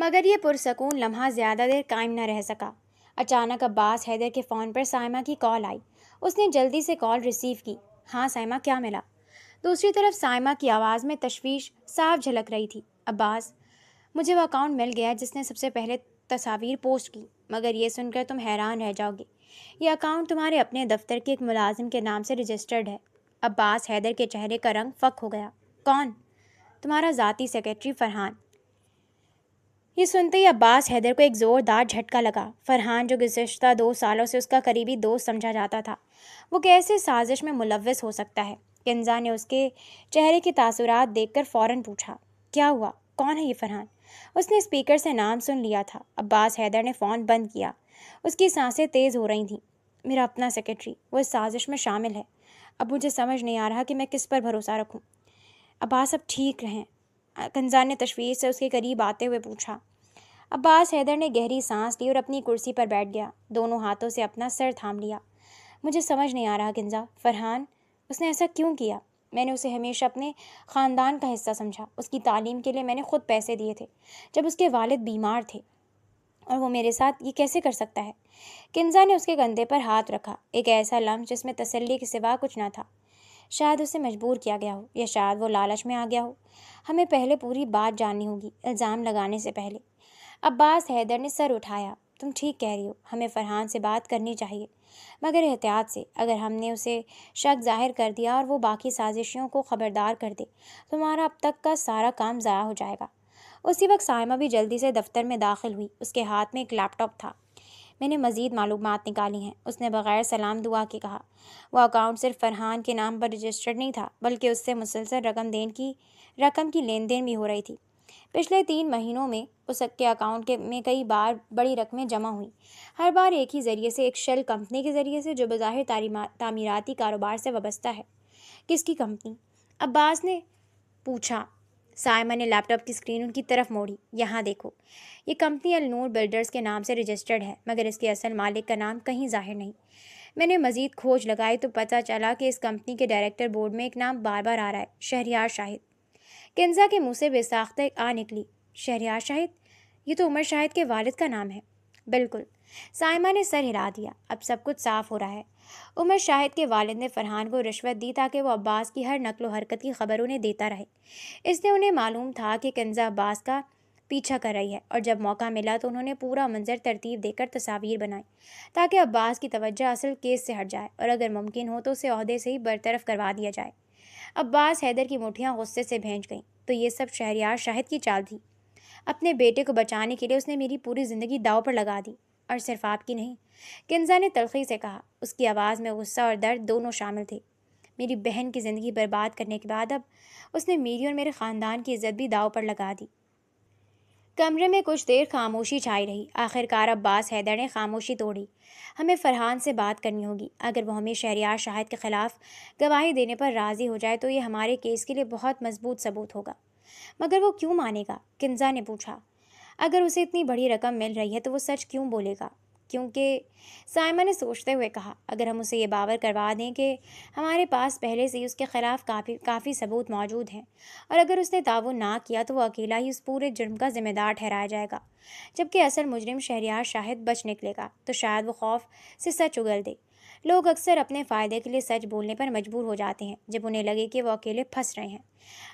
S1: مگر یہ پرسکون لمحہ زیادہ دیر قائم نہ رہ سکا۔ اچانک عباس حیدر کے فون پر سائمہ کی کال آئی۔ اس نے جلدی سے کال ریسیو کی۔ ہاں سائمہ، کیا ملا؟ دوسری طرف سائمہ کی آواز میں تشویش صاف جھلک رہی تھی۔ عباس، مجھے وہ اکاؤنٹ مل گیا جس نے سب سے پہلے تصاویر پوسٹ کی، مگر یہ سن کر تم حیران رہ جاؤ گے، یہ اکاؤنٹ تمہارے اپنے دفتر کے ایک ملازم کے نام سے رجسٹرڈ ہے۔ عباس حیدر کے چہرے کا رنگ فک ہو گیا۔ کون؟ تمہارا ذاتی سیکرٹری فرحان۔ یہ سنتے ہی عباس حیدر کو ایک زوردار جھٹکا لگا۔ فرحان، جو گزشتہ 2 سالوں سے اس کا قریبی دوست سمجھا جاتا تھا، وہ کیسے سازش میں ملوث ہو سکتا ہے؟ کنزا نے اس کے چہرے کے تاثرات دیکھ کر فوراً پوچھا، کیا ہوا؟ کون ہے یہ فرحان؟ اس نے اسپیکر سے نام سن لیا تھا۔ عباس حیدر نے فون بند کیا۔ اس کی سانسیں تیز ہو رہی تھیں۔ میرا اپنا سیکرٹری، وہ اس سازش میں شامل ہے۔ اب مجھے سمجھ نہیں آ رہا کہ میں کس پر بھروسہ رکھوں۔ عباس، اب ٹھیک رہیں؟ کنزا نے تشویش سے اس کے قریب آتے ہوئے پوچھا۔ عباس حیدر نے گہری سانس لی اور اپنی کرسی پر بیٹھ گیا۔ دونوں ہاتھوں سے اپنا سر تھام لیا۔ مجھے سمجھ نہیں آ رہا کنزا، فرحان اس نے ایسا کیوں کیا؟ میں نے اسے ہمیشہ اپنے خاندان کا حصہ سمجھا۔ اس کی تعلیم کے لیے میں نے خود پیسے دیے تھے جب اس کے والد بیمار تھے، اور وہ میرے ساتھ یہ کیسے کر سکتا ہے؟ کنزا نے اس کے کندھے پر ہاتھ رکھا، ایک ایسا لمس جس میں تسلی کے سوا کچھ نہ تھا۔ شاید اسے مجبور کیا گیا ہو، یا شاید وہ لالچ میں آ گیا ہو۔ ہمیں پہلے پوری بات جاننی ہوگی، الزام لگانے سے پہلے۔ عباس حیدر نے سر اٹھایا۔ تم ٹھیک کہہ رہی ہو، ہمیں فرحان سے بات کرنی چاہیے، مگر احتیاط سے۔ اگر ہم نے اسے شک ظاہر کر دیا اور وہ باقی سازشیوں کو خبردار کر دے تو ہمارا اب تک کا سارا کام ضائع ہو جائے گا۔ اسی وقت سائمہ بھی جلدی سے دفتر میں داخل ہوئی۔ اس کے ہاتھ میں ایک لیپ ٹاپ تھا۔ میں نے مزید معلومات نکالی ہیں، اس نے بغیر سلام دعا کے کہا۔ وہ اکاؤنٹ صرف فرحان کے نام پر رجسٹرڈ نہیں تھا، بلکہ اس سے مسلسل رقم کی لین دین بھی ہو رہی تھی۔ پچھلے 3 مہینوں میں اس کے اکاؤنٹ میں کئی بار بڑی رقمیں جمع ہوئیں، ہر بار ایک ہی ذریعے سے، ایک شیل کمپنی کے ذریعے سے جو بظاہر تعمیراتی کاروبار سے وابستہ ہے۔ کس کی کمپنی؟ عباس نے پوچھا۔ سائمہ نے لیپ ٹاپ کی اسکرین ان کی طرف موڑی۔ یہاں دیکھو، یہ کمپنی النور بلڈرز کے نام سے رجسٹرڈ ہے، مگر اس کے اصل مالک کا نام کہیں ظاہر نہیں۔ میں نے مزید کھوج لگائی تو پتہ چلا کہ اس کمپنی کے ڈائریکٹر بورڈ میں ایک نام بار بار آ رہا ہے، شہریار شاہد۔ کنزا کے منہ سے بے ساختہ آ نکلی، شہریار شاہد؟ یہ تو عمر شاہد کے والد کا نام ہے۔ بالکل، سائمہ نے سر ہلا دیا۔ اب سب کچھ صاف ہو رہا ہے۔ عمر شاہد کے والد نے فرحان کو رشوت دی تاکہ وہ عباس کی ہر نقل و حرکت کی خبر انہیں دیتا رہے۔ اس نے انہیں معلوم تھا کہ کنزا عباس کا پیچھا کر رہی ہے، اور جب موقع ملا تو انہوں نے پورا منظر ترتیب دے کر تصاویر بنائی تاکہ عباس کی توجہ اصل کیس سے ہٹ جائے، اور اگر ممکن ہو تو اسے عہدے سے ہی برطرف کروا دیا جائے۔ عباس حیدر کی مٹھیاں غصے سے بھینچ گئیں۔ تو یہ سب شہریار شاہد کی چال تھی؟ اپنے بیٹے کو بچانے کے لیے اس نے میری پوری زندگی داؤ پر لگا دی، اور صرف آپ کی نہیں، کنزا نے تلخی سے کہا۔ اس کی آواز میں غصہ اور درد دونوں شامل تھے۔ میری بہن کی زندگی برباد کرنے کے بعد اب اس نے میری اور میرے خاندان کی عزت بھی داؤ پر لگا دی۔ کمرے میں کچھ دیر خاموشی چھائی رہی۔ آخرکار عباس حیدر نے خاموشی توڑی۔ ہمیں فرحان سے بات کرنی ہوگی۔ اگر وہ ہمیں شہریار شاہد کے خلاف گواہی دینے پر راضی ہو جائے تو یہ ہمارے کیس کے لیے بہت مضبوط ثبوت ہوگا۔ مگر وہ کیوں مانے گا؟ کنزا نے پوچھا۔ اگر اسے اتنی بڑی رقم مل رہی ہے تو وہ سچ کیوں بولے گا؟ کیونکہ، سائمہ نے سوچتے ہوئے کہا، اگر ہم اسے یہ باور کروا دیں کہ ہمارے پاس پہلے سے ہی اس کے خلاف کافی ثبوت موجود ہیں، اور اگر اس نے تعاون نہ کیا تو وہ اکیلا ہی اس پورے جرم کا ذمہ دار ٹھہرایا جائے گا، جبکہ اصل مجرم شہریار شاہد بچ نکلے گا، تو شاید وہ خوف سے سچ اگل دے۔ لوگ اکثر اپنے فائدے کے لیے سچ بولنے پر مجبور ہو جاتے ہیں جب انہیں لگے کہ وہ اکیلے پھنس رہے ہیں۔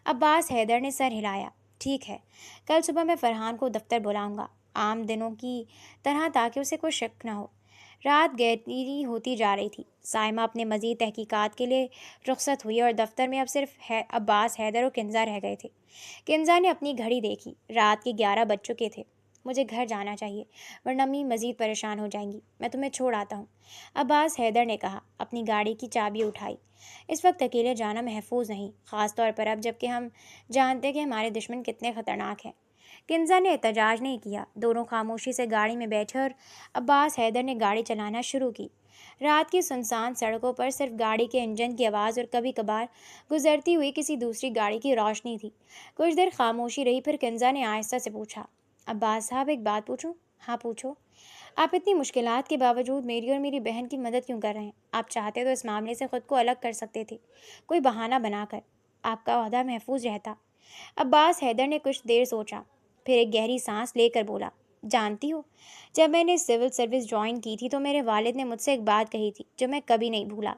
S1: عباس حیدر نے سر ہلایا۔ ٹھیک ہے، کل صبح میں فرحان کو دفتر بلاؤں گا، عام دنوں کی طرح، تاکہ اسے کوئی شک نہ ہو۔ رات گہری ہوتی جا رہی تھی۔ سائمہ اپنے مزید تحقیقات کے لیے رخصت ہوئی، اور دفتر میں اب صرف عباس حیدر اور کنزا رہ گئے تھے۔ کنزا نے اپنی گھڑی دیکھی۔ رات کے 11 بج چکے تھے۔ مجھے گھر جانا چاہیے، ورنہ امی مزید پریشان ہو جائیں گی۔ میں تمہیں چھوڑ آتا ہوں، عباس حیدر نے کہا۔ اپنی گاڑی کی چابی اٹھائی۔ اس وقت اکیلے جانا محفوظ نہیں، خاص طور پر اب جب کہ ہم جانتے کہ ہمارے دشمن کتنے خطرناک ہیں۔ کنزا نے احتجاج نہیں کیا۔ دونوں خاموشی سے گاڑی میں بیٹھے اور عباس حیدر نے گاڑی چلانا شروع کی۔ رات کی سنسان سڑکوں پر صرف گاڑی کے انجن کی آواز اور کبھی کبھار گزرتی ہوئی کسی دوسری گاڑی کی روشنی تھی۔ کچھ دیر خاموشی رہی، پھر کنزا نے آہستہ سے پوچھا، عباس صاحب ایک بات پوچھوں؟ ہاں پوچھو۔ آپ اتنی مشکلات کے باوجود میری اور میری بہن کی مدد کیوں کر رہے ہیں؟ آپ چاہتے تو اس معاملے سے خود کو الگ کر سکتے تھے، کوئی بہانہ بنا کر۔ آپ کا عہدہ محفوظ رہتا۔ عباس حیدر نے کچھ دیر سوچا۔ پھر ایک گہری سانس لے کر بولا، جانتی ہو، جب میں نے سول سروس جوائن کی تھی تو میرے والد نے مجھ سے ایک بات کہی تھی جو میں کبھی نہیں بھولا۔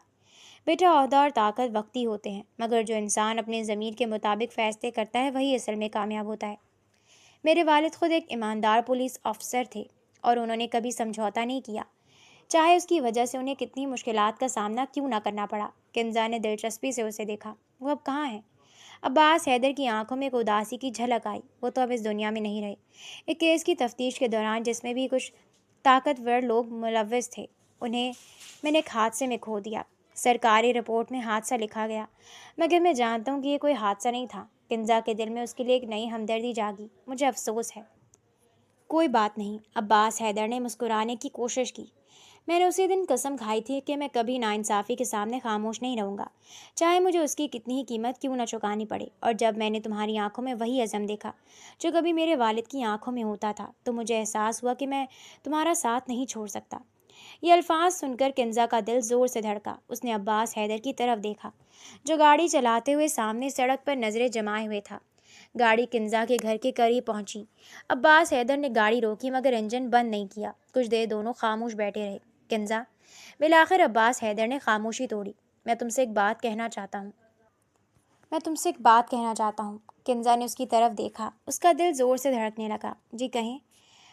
S1: بیٹا، عہدہ اور طاقت وقتی ہوتے ہیں، مگر جو انسان اپنے ضمیر کے مطابق فیصلے کرتا ہے وہی اصل میں کامیاب ہوتا ہے۔ میرے والد خود ایک ایماندار پولیس افسر تھے اور انہوں نے کبھی سمجھوتا نہیں کیا، چاہے اس کی وجہ سے انہیں کتنی مشکلات کا سامنا کیوں نہ کرنا پڑا۔ کنزا نے دلچسپی سے اسے دیکھا۔ وہ اب کہاں ہے؟ عباس حیدر کی آنکھوں میں ایک اداسی کی جھلک آئی۔ وہ تو اب اس دنیا میں نہیں رہے۔ ایک کیس کی تفتیش کے دوران جس میں بھی کچھ طاقتور لوگ ملوث تھے، انہیں میں نے ایک حادثے میں کھو دیا۔ سرکاری رپورٹ میں حادثہ لکھا گیا، مگر میں جانتا ہوں کہ یہ کوئی حادثہ نہیں تھا۔ کنزا کے دل میں اس کے لیے ایک نئی ہمدردی جاگی۔ مجھے افسوس ہے۔ کوئی بات نہیں، عباس حیدر نے مسکرانے کی کوشش کی۔ میں نے اسی دن قسم کھائی تھی کہ میں کبھی ناانصافی کے سامنے خاموش نہیں رہوں گا، چاہے مجھے اس کی کتنی ہی قیمت کیوں نہ چکانی پڑے۔ اور جب میں نے تمہاری آنکھوں میں وہی عزم دیکھا جو کبھی میرے والد کی آنکھوں میں ہوتا تھا، تو مجھے احساس ہوا کہ میں تمہارا ساتھ نہیں چھوڑ سکتا۔ یہ الفاظ سن کر کنزا کا دل زور سے دھڑکا۔ اس نے عباس حیدر کی طرف دیکھا جو گاڑی چلاتے ہوئے سامنے سڑک پر نظریں جمائے ہوئے تھا۔ گاڑی کنزا کے گھر کے قریب پہنچی۔ عباس حیدر نے گاڑی روکی مگر انجن بند نہیں کیا۔ کچھ دیر دونوں خاموش بیٹھے رہے۔ کنزا، بالآخر عباس حیدر نے خاموشی توڑی۔ میں تم سے ایک بات کہنا چاہتا ہوں۔ کنزا نے اس کی طرف دیکھا۔ اس کا دل زور سے دھڑکنے لگا۔ جی کہیں۔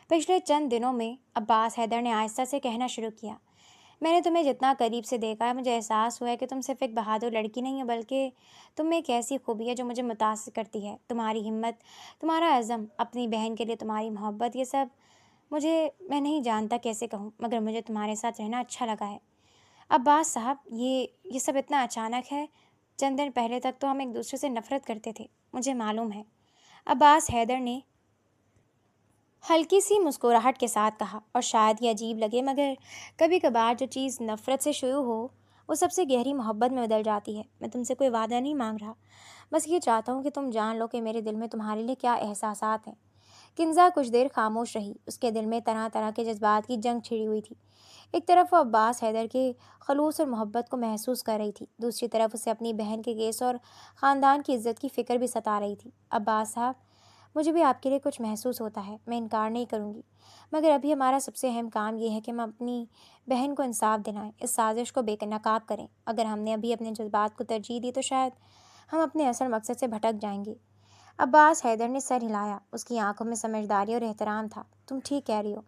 S1: پچھلے چند دنوں میں، عباس حیدر نے آہستہ سے کہنا شروع کیا، میں نے تمہیں جتنا قریب سے دیکھا ہے مجھے احساس ہوا ہے کہ تم صرف ایک بہادر لڑکی نہیں ہو، بلکہ تم میں ایک ایسی خوبی ہے جو مجھے متاثر کرتی ہے۔ تمہاری ہمت، تمہارا عزم، اپنی بہن کے لیے تمہاری محبت، یہ سب میں نہیں جانتا کیسے کہوں، مگر مجھے تمہارے ساتھ رہنا اچھا لگا ہے۔ عباس صاحب، یہ سب اتنا اچانک ہے۔ چند دن پہلے تک تو ہم ایک دوسرے سے نفرت کرتے تھے، مجھے معلوم ہے، عباس حیدر نے ہلکی سی مسکراہٹ کے ساتھ کہا، اور شاید یہ عجیب لگے مگر کبھی کبھار جو چیز نفرت سے شروع ہو وہ سب سے گہری محبت میں بدل جاتی ہے۔ میں تم سے کوئی وعدہ نہیں مانگ رہا، بس یہ چاہتا ہوں کہ تم جان لو کہ میرے دل میں تمہارے لیے کیا احساسات ہیں۔ کنزا کچھ دیر خاموش رہی۔ اس کے دل میں طرح طرح کے جذبات کی جنگ چھڑی ہوئی تھی۔ ایک طرف وہ عباس حیدر کے خلوص اور محبت کو محسوس کر رہی تھی، دوسری طرف اسے اپنی بہن کے کیس اور خاندان کی عزت کی فکر بھی ستا رہی تھی۔ عباس صاحب، مجھے بھی آپ کے لیے کچھ محسوس ہوتا ہے، میں انکار نہیں کروں گی، مگر ابھی ہمارا سب سے اہم کام یہ ہے کہ ہم اپنی بہن کو انصاف دلائیں، اس سازش کو بے نقاب کریں۔ اگر ہم نے ابھی اپنے جذبات کو ترجیح دی تو شاید ہم اپنے اصل مقصد سے بھٹک جائیں گے۔ عباس حیدر نے سر ہلایا۔ اس کی آنکھوں میں سمجھداری اور احترام تھا۔ تم ٹھیک کہہ رہی ہو،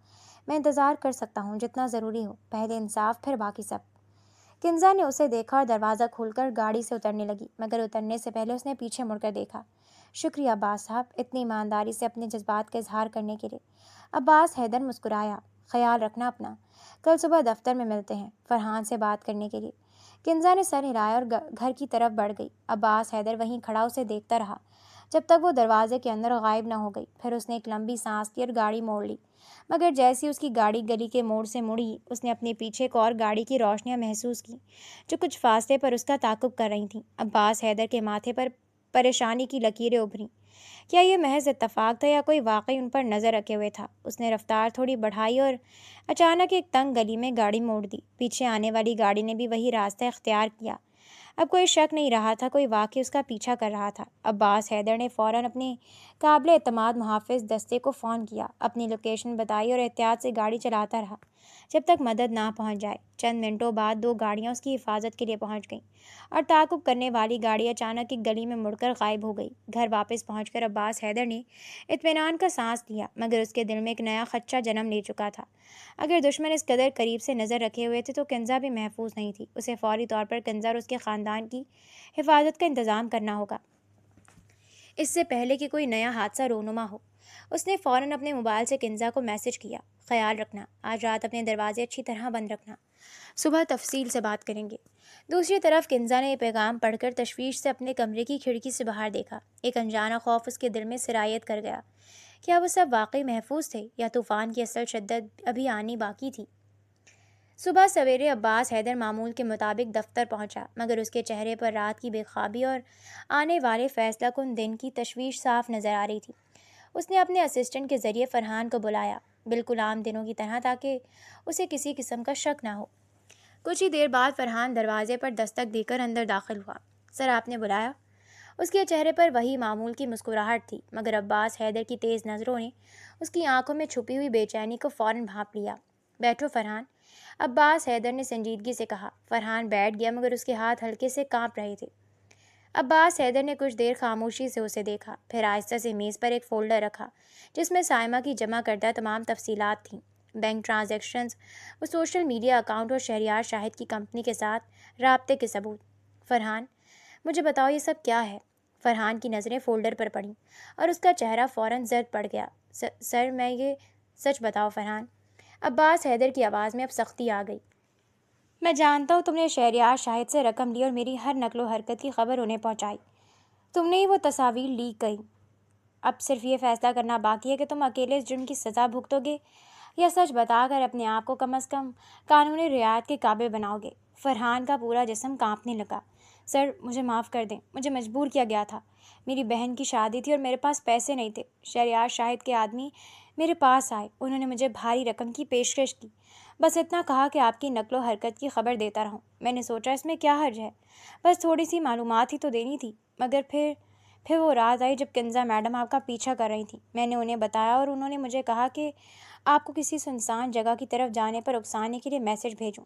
S1: میں انتظار کر سکتا ہوں جتنا ضروری ہو، پہلے انصاف پھر باقی سب۔ کنزا نے اسے دیکھا اور دروازہ کھول کر گاڑی سے اترنے لگی، مگر اترنے سے پہلے اس نے پیچھے مڑ کر دیکھا۔ شکریہ عباس صاحب، اتنی ایمانداری سے اپنے جذبات کا اظہار کرنے کے لیے۔ عباس حیدر مسکرایا۔ خیال رکھنا اپنا، کل صبح دفتر میں ملتے ہیں، فرحان سے بات کرنے کے لیے۔ کنزا نے سر ہلایا اور گھر کی طرف بڑھ گئی۔ عباس حیدر وہیں کھڑا اسے دیکھتا رہا جب تک وہ دروازے کے اندر غائب نہ ہو گئی۔ پھر اس نے ایک لمبی سانس لی اور گاڑی موڑ لی، مگر جیسی اس کی گاڑی گلی کے موڑ سے مڑی، اس نے اپنے پیچھے ایک اور گاڑی کی روشنیاں محسوس کی جو کچھ فاصلے پر اس کا تعاقب کر رہی تھیں۔ عباس حیدر کے ماتھے پر پریشانی کی لکیریں ابھریں۔ کیا یہ محض اتفاق تھا یا کوئی واقعی ان پر نظر رکھے ہوئے تھا؟ اس نے رفتار تھوڑی بڑھائی اور اچانک ایک تنگ گلی میں گاڑی موڑ دی۔ پیچھے آنے والی گاڑی نے بھی وہی راستہ اختیار کیا۔ اب کوئی شک نہیں رہا تھا، کوئی واقعی اس کا پیچھا کر رہا تھا۔ عباس حیدر نے فوراً اپنے قابل اعتماد محافظ دستے کو فون کیا، اپنی لوکیشن بتائی اور احتیاط سے گاڑی چلاتا رہا جب تک مدد نہ پہنچ جائے۔ چند منٹوں بعد دو گاڑیاں اس کی حفاظت کے لیے پہنچ گئیں اور تعاقب کرنے والی گاڑی اچانک ایک گلی میں مڑ کر غائب ہو گئی۔ گھر واپس پہنچ کر عباس حیدر نے اطمینان کا سانس لیا، مگر اس کے دل میں ایک نیا خدشہ جنم لے چکا تھا۔ اگر دشمن اس قدر قریب سے نظر رکھے ہوئے تھے تو کنزا بھی محفوظ نہیں تھی۔ اسے فوری طور پر کنزا اور اس کے خاندان کی حفاظت کا انتظام کرنا ہوگا، اس سے پہلے کہ کوئی نیا حادثہ رونما ہو۔ اس نے فوراً اپنے موبائل سے کنزا کو میسج کیا، خیال رکھنا، آج رات اپنے دروازے اچھی طرح بند رکھنا، صبح تفصیل سے بات کریں گے۔ دوسری طرف کنزا نے یہ پیغام پڑھ کر تشویش سے اپنے کمرے کی کھڑکی سے باہر دیکھا۔ ایک انجانا خوف اس کے دل میں سرایت کر گیا۔ کیا وہ سب واقعی محفوظ تھے یا طوفان کی اصل شدت ابھی آنی باقی تھی؟ صبح سویرے عباس حیدر معمول کے مطابق دفتر پہنچا، مگر اس کے چہرے پر رات کی بے خوابی اور آنے والے فیصلہ کن دن کی تشویش صاف نظر آ رہی تھی۔ اس نے اپنے اسسٹنٹ کے ذریعے فرحان کو بلایا، بالکل عام دنوں کی طرح، تاکہ اسے کسی قسم کا شک نہ ہو۔ کچھ ہی دیر بعد فرحان دروازے پر دستک دے کر اندر داخل ہوا۔ سر، آپ نے بلایا؟ اس کے چہرے پر وہی معمول کی مسکراہٹ تھی، مگر عباس حیدر کی تیز نظروں نے اس کی آنکھوں میں چھپی ہوئی بے چینی کو فوراً بھانپ لیا۔ بیٹھو فرحان، عباس حیدر نے سنجیدگی سے کہا۔ فرحان بیٹھ گیا مگر اس کے ہاتھ ہلکے سے کانپ رہے تھے۔ عباس حیدر نے کچھ دیر خاموشی سے اسے دیکھا، پھر آہستہ سے میز پر ایک فولڈر رکھا جس میں سائمہ کی جمع کردہ تمام تفصیلات تھیں، بینک ٹرانزیکشنز، وہ سوشل میڈیا اکاؤنٹ اور شہریار شاہد کی کمپنی کے ساتھ رابطے کے ثبوت۔ فرحان، مجھے بتاؤ یہ سب کیا ہے؟ فرحان کی نظریں فولڈر پر پڑیں اور اس کا چہرہ فوراً زرد پڑ گیا۔ سر میں یہ سچ بتاؤ فرحان۔ عباس حیدر کی آواز میں اب سختی آ گئی۔ میں جانتا ہوں تم نے شہریار شاہد سے رقم لی اور میری ہر نقل و حرکت کی خبر انہیں پہنچائی۔ تم نے ہی وہ تصاویر لیک کی۔ اب صرف یہ فیصلہ کرنا باقی ہے کہ تم اکیلے اس جرم کی سزا بھگتو گے یا سچ بتا کر اپنے آپ کو کم از کم قانونی رعایت کے قابل بناؤ گے۔ فرحان کا پورا جسم کانپنے لگا۔ سر، مجھے معاف کر دیں، مجھے مجبور کیا گیا تھا۔ میری بہن کی شادی تھی اور میرے پاس پیسے نہیں تھے۔ شہریار شاہد کے آدمی میرے پاس آئے، انہوں نے مجھے بھاری رقم کی پیشکش کی، بس اتنا کہا کہ آپ کی نقل و حرکت کی خبر دیتا رہوں۔ میں نے سوچا اس میں کیا حرج ہے، بس تھوڑی سی معلومات ہی تو دینی تھی۔ مگر پھر وہ رات آئی جب کنزا میڈم آپ کا پیچھا کر رہی تھیں۔ میں نے انہیں بتایا اور انہوں نے مجھے کہا کہ آپ کو کسی سنسان جگہ کی طرف جانے پر اکسانے کے لیے میسج بھیجوں۔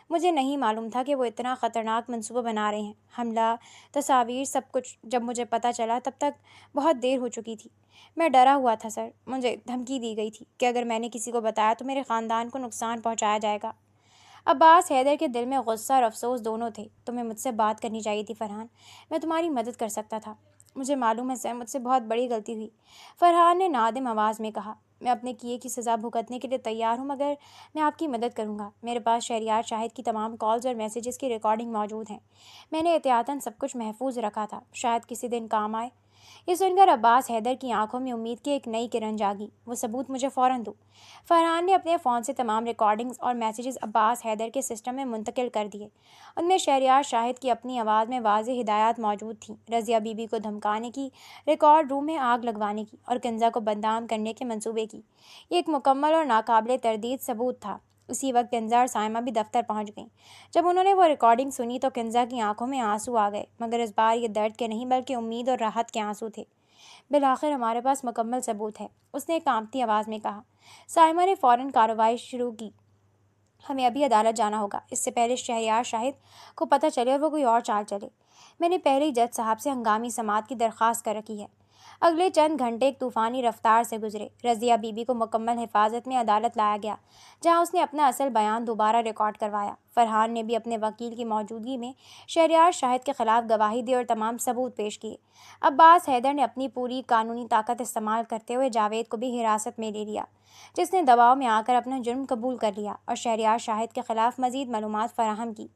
S1: مجھے نہیں معلوم تھا کہ وہ اتنا خطرناک منصوبہ بنا رہے ہیں۔ حملہ، تصاویر، سب کچھ جب مجھے پتہ چلا تب تک بہت دیر ہو چکی تھی۔ میں ڈرا ہوا تھا سر، مجھے دھمکی دی گئی تھی کہ اگر میں نے کسی کو بتایا تو میرے خاندان کو نقصان پہنچایا جائے گا۔ عباس حیدر کے دل میں غصہ اور افسوس دونوں تھے۔ تمہیں مجھ سے بات کرنی چاہیے تھی فرحان، میں تمہاری مدد کر سکتا تھا۔ مجھے معلوم ہے سر، مجھ سے بہت بڑی غلطی ہوئی، فرحان نے نادم آواز میں کہا۔ میں اپنے کیے کی سزا بھگتنے کے لیے تیار ہوں، مگر میں آپ کی مدد کروں گا۔ میرے پاس شہریار شاہد کی تمام کالز اور میسیجز کی ریکارڈنگ موجود ہیں۔ میں نے احتیاطاً سب کچھ محفوظ رکھا تھا، شاید کسی دن کام آئے۔ یہ سن کر عباس حیدر کی آنکھوں میں امید کی ایک نئی کرن جاگی۔ وہ ثبوت مجھے فوراً دو۔ فرحان نے اپنے فون سے تمام ریکارڈنگز اور میسیجز عباس حیدر کے سسٹم میں منتقل کر دیے۔ ان میں شہریار شاہد کی اپنی آواز میں واضح ہدایات موجود تھیں، رضیہ بی بی کو دھمکانے کی، ریکارڈ روم میں آگ لگوانے کی اور کنزا کو بدنام کرنے کے منصوبے کی۔ یہ ایک مکمل اور ناقابل تردید ثبوت تھا۔ اسی وقت کنزا اور سائمہ بھی دفتر پہنچ گئیں۔ جب انہوں نے وہ ریکارڈنگ سنی تو کنزا کی آنکھوں میں آنسو آ گئے، مگر اس بار یہ درد کے نہیں بلکہ امید اور راحت کے آنسو تھے۔ بالآخر ہمارے پاس مکمل ثبوت ہے، اس نے کانپتی آواز میں کہا۔ سائمہ نے فوراً کارروائی شروع کی۔ ہمیں ابھی عدالت جانا ہوگا، اس سے پہلے شہریار شاہد کو پتہ چلے اور وہ کوئی اور چال چلے۔ میں نے پہلے ہی جج صاحب سے ہنگامی سماعت کی درخواست کر رکھی ہے۔ اگلے چند گھنٹے ایک طوفانی رفتار سے گزرے۔ رضیہ بی بی کو مکمل حفاظت میں عدالت لایا گیا، جہاں اس نے اپنا اصل بیان دوبارہ ریکارڈ کروایا۔ فرحان نے بھی اپنے وکیل کی موجودگی میں شہریار شاہد کے خلاف گواہی دی اور تمام ثبوت پیش کیے۔ عباس حیدر نے اپنی پوری قانونی طاقت استعمال کرتے ہوئے جاوید کو بھی حراست میں لے لیا، جس نے دباؤ میں آ کر اپنا جرم قبول کر لیا اور شہریار شاہد کے خلاف مزید معلومات فراہم کی۔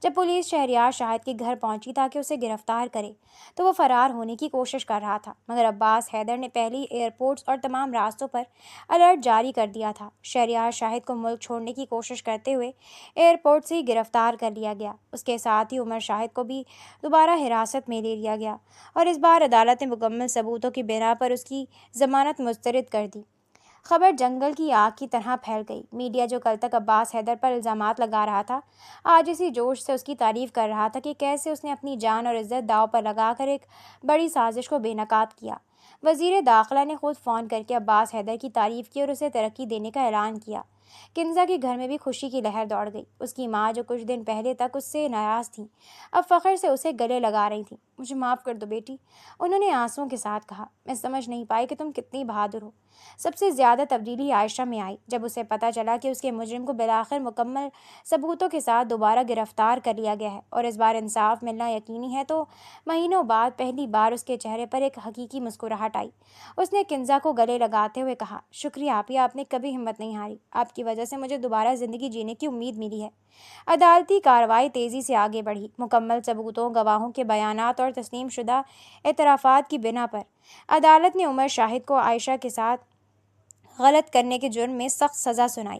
S1: جب پولیس شہریار شاہد کے گھر پہنچی تاکہ اسے گرفتار کرے تو وہ فرار ہونے کی کوشش کر رہا تھا، مگر عباس حیدر نے پہلے ایئرپورٹس اور تمام راستوں پر الرٹ جاری کر دیا تھا۔ شہریار شاہد کو ملک چھوڑنے کی کوشش کرتے ہوئے ایئرپورٹ سے ہی گرفتار کر لیا گیا۔ اس کے ساتھ ہی عمر شاہد کو بھی دوبارہ حراست میں لے لیا گیا اور اس بار عدالت نے مکمل ثبوتوں کی بنا پر اس کی ضمانت مسترد کر دی۔ خبر جنگل کی آگ کی طرح پھیل گئی۔ میڈیا جو کل تک عباس حیدر پر الزامات لگا رہا تھا، آج اسی جوش سے اس کی تعریف کر رہا تھا کہ کیسے اس نے اپنی جان اور عزت داؤ پر لگا کر ایک بڑی سازش کو بے نقاب کیا۔ وزیر داخلہ نے خود فون کر کے عباس حیدر کی تعریف کی اور اسے ترقی دینے کا اعلان کیا۔ کنزا کے گھر میں بھی خوشی کی لہر دوڑ گئی۔ اس کی ماں جو کچھ دن پہلے تک اس سے ناراض تھیں، اب فخر سے اسے گلے لگا رہی تھیں۔ مجھے معاف کر دو بیٹی، انہوں نے آنسوؤں کے ساتھ کہا۔ میں سمجھ نہیں پائی کہ تم کتنی بہادر ہو۔ سب سے زیادہ تبدیلی عائشہ میں آئی جب اسے پتہ چلا کہ اس کے مجرم کو بالآخر مکمل ثبوتوں کے ساتھ دوبارہ گرفتار کر لیا گیا ہے اور اس بار انصاف ملنا یقینی ہے تو مہینوں بعد پہلی بار اس کے چہرے پر ایک حقیقی مسکراہٹ آئی۔ اس نے کنزا کو گلے لگاتے ہوئے کہا، شکریہ آپیہ، آپ نے کبھی ہمت نہیں ہاری۔ آپ کی وجہ سے مجھے دوبارہ زندگی جینے کی امید ملی ہے۔ عدالتی کارروائی تیزی سے آگے بڑھی۔ مکمل ثبوتوں، گواہوں کے بیانات اور تسلیم شدہ اعترافات کی بنا پر عدالت نے عمر شاہد کو عائشہ کے ساتھ غلط کرنے کے جرم میں سخت سزا سنائی۔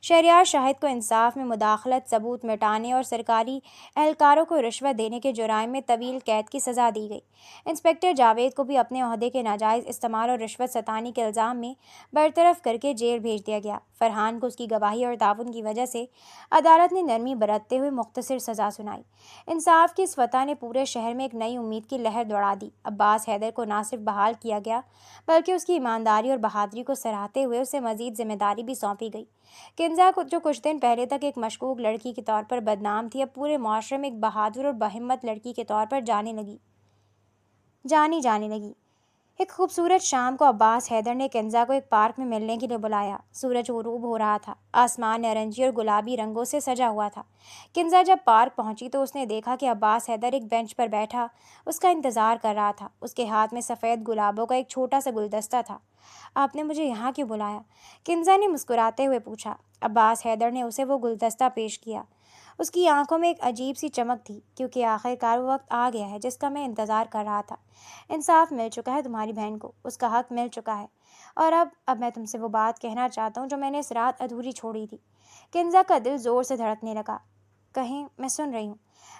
S1: شہریار شاہد کو انصاف میں مداخلت، ثبوت مٹانے اور سرکاری اہلکاروں کو رشوت دینے کے جرائم میں طویل قید کی سزا دی گئی۔ انسپکٹر جاوید کو بھی اپنے عہدے کے ناجائز استعمال اور رشوت ستانی کے الزام میں برطرف کر کے جیل بھیج دیا گیا۔ فرحان کو اس کی گواہی اور تعاون کی وجہ سے عدالت نے نرمی برتتے ہوئے مختصر سزا سنائی۔ انصاف کی اس فتح نے پورے شہر میں ایک نئی امید کی لہر دوڑا دی۔ عباس حیدر کو نہ صرف بحال کیا گیا بلکہ اس کی ایمانداری اور بہادری کو سراہتے ہوئے اسے مزید ذمہ داری بھی سونپی گئی۔ کنزا کو جو کچھ دن پہلے تک ایک مشکوک لڑکی کے طور پر بدنام تھی، اب پورے معاشرے میں ایک بہادر اور باہمت لڑکی کے طور پر جانی جانے لگی۔ ایک خوبصورت شام کو عباس حیدر نے کنزا کو ایک پارک میں ملنے کے لیے بلایا۔ سورج غروب ہو رہا تھا، آسمان نارنجی اور گلابی رنگوں سے سجا ہوا تھا۔ کنزا جب پارک پہنچی تو اس نے دیکھا کہ عباس حیدر ایک بینچ پر بیٹھا اس کا انتظار کر رہا تھا۔ اس کے ہاتھ میں سفید گلابوں کا ایک چھوٹا سا گلدستہ تھا۔ آپ نے مجھے یہاں کیوں بلایا؟ کنزا نے مسکراتے ہوئے پوچھا۔ عباس حیدر نے اسے وہ گلدستہ پیش کیا۔ اس کی آنکھوں میں ایک عجیب سی چمک تھی، کیونکہ آخر کار وہ وقت آ گیا ہے جس کا میں انتظار کر رہا تھا۔ انصاف مل چکا ہے تمہاری بہن کو، اس کا حق مل چکا ہے، اور اب میں تم سے وہ بات کہنا چاہتا ہوں جو میں نے اس رات ادھوری چھوڑی تھی۔ کنزا کا دل زور سے دھڑکنے لگا۔ کہیں، میں سن رہی ہوں۔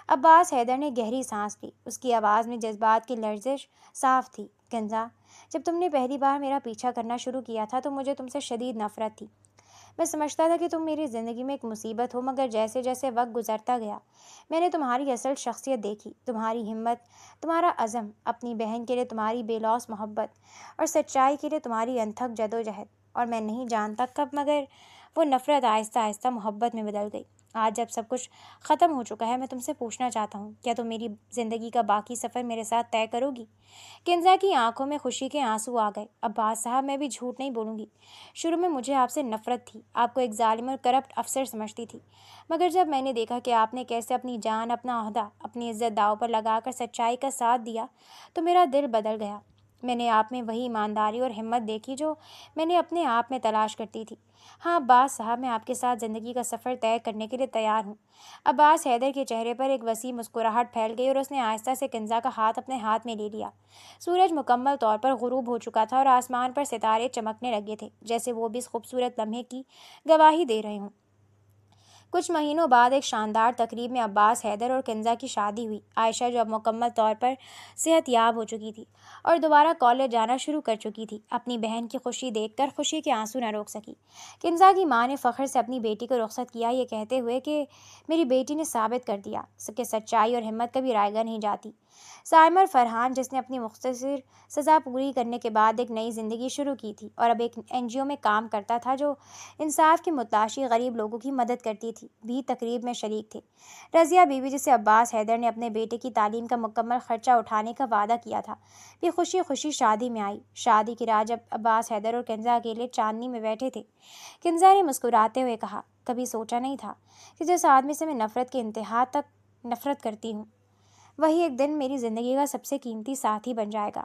S1: عباس حیدر نے گہری سانس لی۔ اس کی آواز میں جذبات کی لرزش صاف تھی۔ کنزا، جب تم نے پہلی بار میرا پیچھا کرنا شروع کیا تھا تو مجھے تم سے شدید نفرت تھی۔ میں سمجھتا تھا کہ تم میری زندگی میں ایک مصیبت ہو، مگر جیسے جیسے وقت گزرتا گیا میں نے تمہاری اصل شخصیت دیکھی، تمہاری ہمت، تمہارا عزم، اپنی بہن کے لیے تمہاری بے لوث محبت اور سچائی کے لیے تمہاری انتھک جدوجہد، اور میں نہیں جانتا کب مگر وہ نفرت آہستہ آہستہ محبت میں بدل گئی۔ آج جب سب کچھ ختم ہو چکا ہے، میں تم سے پوچھنا چاہتا ہوں، کیا تم میری زندگی کا باقی سفر میرے ساتھ طے کرو گی؟ کنزا کی آنکھوں میں خوشی کے آنسو آ گئے۔ عباس صاحب، میں بھی جھوٹ نہیں بولوں گی، شروع میں مجھے آپ سے نفرت تھی، آپ کو ایک ظالم اور کرپٹ افسر سمجھتی تھی، مگر جب میں نے دیکھا کہ آپ نے کیسے اپنی جان، اپنا عہدہ، اپنی عزت داؤ پر لگا کر سچائی کا ساتھ دیا تو میرا دل بدل گیا۔ میں نے آپ میں وہی ایمانداری اور ہمت دیکھی جو میں نے اپنے آپ میں تلاش کرتی تھی۔ ہاں عباس صاحب، میں آپ کے ساتھ زندگی کا سفر طے کرنے کے لیے تیار ہوں۔ عباس حیدر کے چہرے پر ایک وسیع مسکراہٹ پھیل گئی اور اس نے آہستہ سے کنزا کا ہاتھ اپنے ہاتھ میں لے لیا۔ سورج مکمل طور پر غروب ہو چکا تھا اور آسمان پر ستارے چمکنے لگے تھے، جیسے وہ بھی اس خوبصورت لمحے کی گواہی دے رہے ہوں۔ کچھ مہینوں بعد ایک شاندار تقریب میں عباس حیدر اور کنزا کی شادی ہوئی۔ عائشہ، جو اب مکمل طور پر صحت یاب ہو چکی تھی اور دوبارہ کالج جانا شروع کر چکی تھی، اپنی بہن کی خوشی دیکھ کر خوشی کے آنسو نہ روک سکی۔ کنزا کی ماں نے فخر سے اپنی بیٹی کو رخصت کیا، یہ کہتے ہوئے کہ میری بیٹی نے ثابت کر دیا کہ سچائی اور ہمت کبھی رائیگاں نہیں جاتی۔ سائمر فرحان، جس نے اپنی مختصر سزا پوری کرنے کے بعد ایک نئی زندگی شروع کی تھی اور اب ایک NGO میں کام کرتا تھا جو انصاف کے متلاشی غریب لوگوں کی مدد کرتی تھی، بھی تقریب میں شریک تھے۔ رضیہ بیوی، جسے عباس حیدر نے اپنے بیٹے کی تعلیم کا مکمل خرچہ اٹھانے کا وعدہ کیا تھا، بھی خوشی خوشی شادی میں آئی۔ شادی کی رات جب عباس حیدر اور کنزا اکیلے چاندنی میں بیٹھے تھے، کنزا نے مسکراتے ہوئے کہا، کبھی سوچا نہیں تھا کہ جس آدمی سے میں نفرت کے انتہا تک نفرت کرتی ہوں، وہی ایک دن میری زندگی کا سب سے قیمتی ساتھی بن جائے گا۔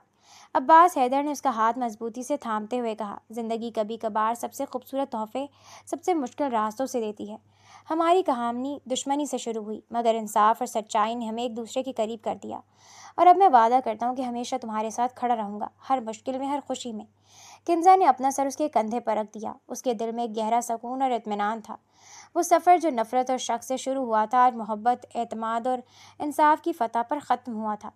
S1: عباس حیدر نے اس کا ہاتھ مضبوطی سے تھامتے ہوئے کہا، زندگی کبھی کبھار سب سے خوبصورت تحفے سب سے مشکل راستوں سے دیتی ہے۔ ہماری کہانی دشمنی سے شروع ہوئی، مگر انصاف اور سچائی نے ہمیں ایک دوسرے کے قریب کر دیا، اور اب میں وعدہ کرتا ہوں کہ ہمیشہ تمہارے ساتھ کھڑا رہوں گا، ہر مشکل میں، ہر خوشی میں۔ کنزا نے اپنا سر اس کے کندھے پر رکھ دیا۔ اس کے دل میں ایک گہرا سکون اور اطمینان تھا۔ وہ سفر جو نفرت اور شک سے شروع ہوا تھا، آج محبت، اعتماد اور انصاف کی فتح پر ختم ہوا تھا۔